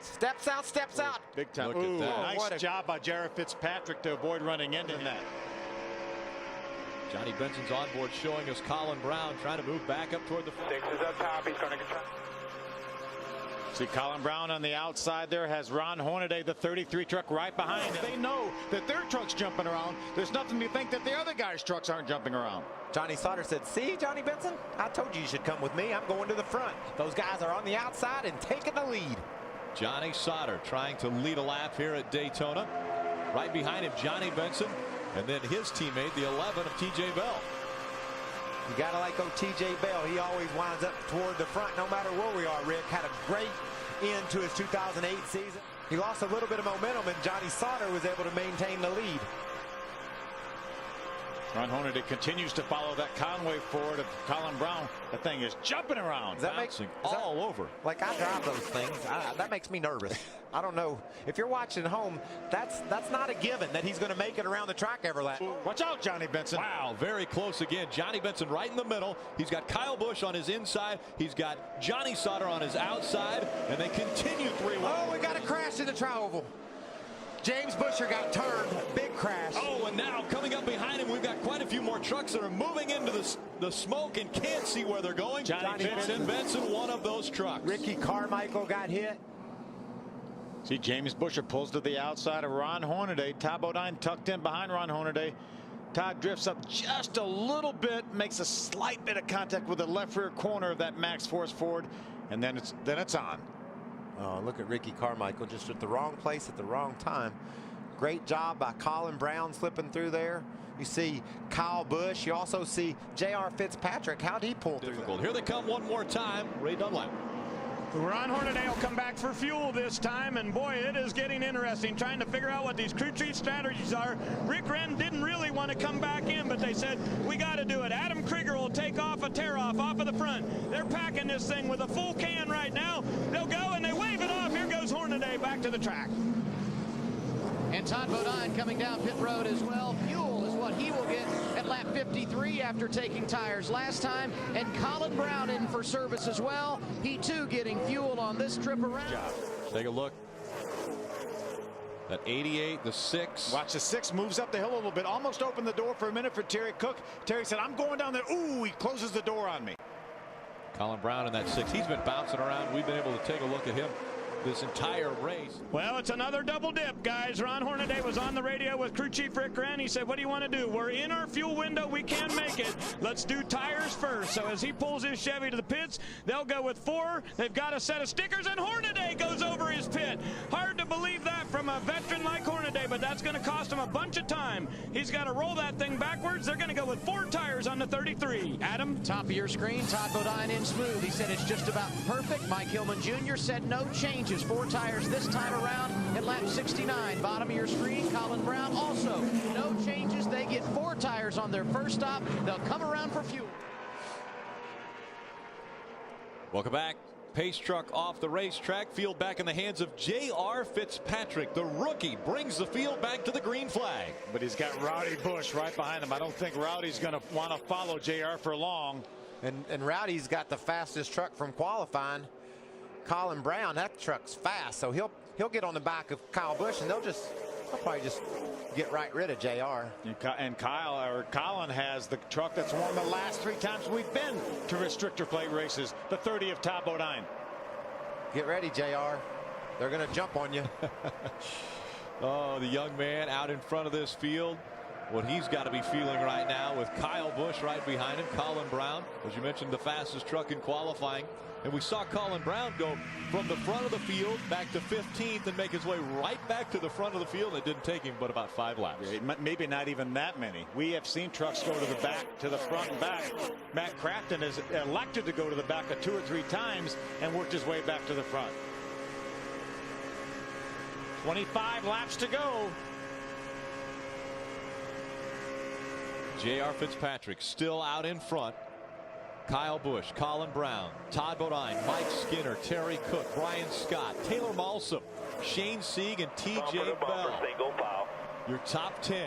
Steps out, steps out. Big time. Look at Ooh, that. Nice job by J.R. Fitzpatrick to avoid running into that. Johnny Benson's on board showing us Colin Braun trying to move back up toward the front. 6 is up top. He's going to get. See Colin Braun on the outside there, has Ron Hornaday, the 33 truck, right behind him. They know that their truck's jumping around. There's nothing to think that the other guys' trucks aren't jumping around. Johnny Sauter said, see, Johnny Benson, I told you should come with me. I'm going to the front. Those guys are on the outside and taking the lead. Johnny Sauter trying to lead a lap here at Daytona. Right behind him, Johnny Benson, and then his teammate, the 11 of TJ Bell. You got to like old TJ Bell. He always winds up toward the front no matter where we are, Rick. Had a great end to his 2008 season. He lost a little bit of momentum, and Johnny Sauter was able to maintain the lead. Ron Hornaday continues to follow that Conway Ford of Colin Braun. The thing is jumping around. Does that make all over? Like, I drive those things. That makes me nervous. I don't know. If you're watching at home, that's not a given that he's going to make it around the track every lap. Watch out, Johnny Benson. Wow, very close again. Johnny Benson right in the middle. He's got Kyle Busch on his inside. He's got Johnny Sauter on his outside, and they continue 3-1. Oh, we got a crash in the tri-oval. James Busher got turned. Big crash. Oh, and now coming up behind him, we've got quite a few more trucks that are moving into the smoke and can't see where they're going. Johnny Benson, one of those trucks. Ricky Carmichael got hit. See, James Busher pulls to the outside of Ron Hornaday. Todd Bodine tucked in behind Ron Hornaday. Todd drifts up just a little bit, makes a slight bit of contact with the left rear corner of that Max Force Ford, and then it's on. Oh, look at Ricky Carmichael, just at the wrong place at the wrong time. Great job by Colin Braun slipping through there. You see Kyle Busch. You also see J.R. Fitzpatrick. How'd he pull through that? Here they come one more time. Ray Dunlap. Ron Hornaday will come back for fuel this time, and boy, it is getting interesting trying to figure out what these crew chief strategies are. Rick Wren didn't really want to come back in, but they said, we got to do it. Adam Krieger will take off a tear-off off of the front. They're packing this thing with a full can right now. They'll go, and they wave it off. Here goes Hornaday back to the track. And Todd Bodine coming down pit road as well. Fuel is what he will get at lap 53 after taking tires last time. And Colin Braun in for service as well. He too getting fuel on this trip around. Take a look. That 88, the 6. Watch the 6 moves up the hill a little bit. Almost opened the door for a minute for Terry Cook. Terry said, I'm going down there. Ooh, he closes the door on me. Colin Braun in that 6. He's been bouncing around. We've been able to take a look at him this entire race. Well, it's another double dip, guys. Ron Hornaday was on the radio with crew chief Rick Wren. He said, what do you want to do? We're in our fuel window. We can make it. Let's do tires first. So as he pulls his Chevy to the pits, they'll go with 4. They've got a set of stickers, and Hornaday goes over his pit. Hard to believe that from a veteran like Hornaday, but that's going to cost him a bunch of time. He's got to roll that thing backwards. They're going to go with 4 tires on the 33. Adam? Top of your screen, Todd Bodine in smooth. He said it's just about perfect. Mike Hillman Jr. said no changes. 4 tires this time around at lap 69. Bottom of your screen, Colin Braun also no changes. They get 4 tires on their first stop. They'll come around for fuel. Welcome back. Pace truck off the racetrack. Field back in the hands of J.R. Fitzpatrick. The rookie brings the field back to the green flag. But he's got Rowdy Busch right behind him. I don't think Rowdy's going to want to follow J.R. for long. And Rowdy's got the fastest truck from qualifying. Colin Braun, that truck's fast, so he'll get on the back of Kyle Busch, and they'll probably just get right rid of JR. And Colin has the truck that's won the last 3 times we've been to restrictor plate races, the 30 of Todd Bodine. Get ready, JR. They're going to jump on you. Oh, the young man out in front of this field. What he's got to be feeling right now with Kyle Busch right behind him. Colin Braun, as you mentioned, the fastest truck in qualifying. And we saw Colin Braun go from the front of the field back to 15th and make his way right back to the front of the field. It didn't take him but about 5 laps. Yeah, maybe not even that many. We have seen trucks go to the back, to the front and back. Matt Crafton has elected to go to the back 2 or 3 times and worked his way back to the front. 25 laps to go. J.R. Fitzpatrick still out in front. Kyle Busch, Colin Braun, Todd Bodine, Mike Skinner, Terry Cook, Brian Scott, Taylor Malsum, Shane Sieg, and TJ Bell. Your top 10.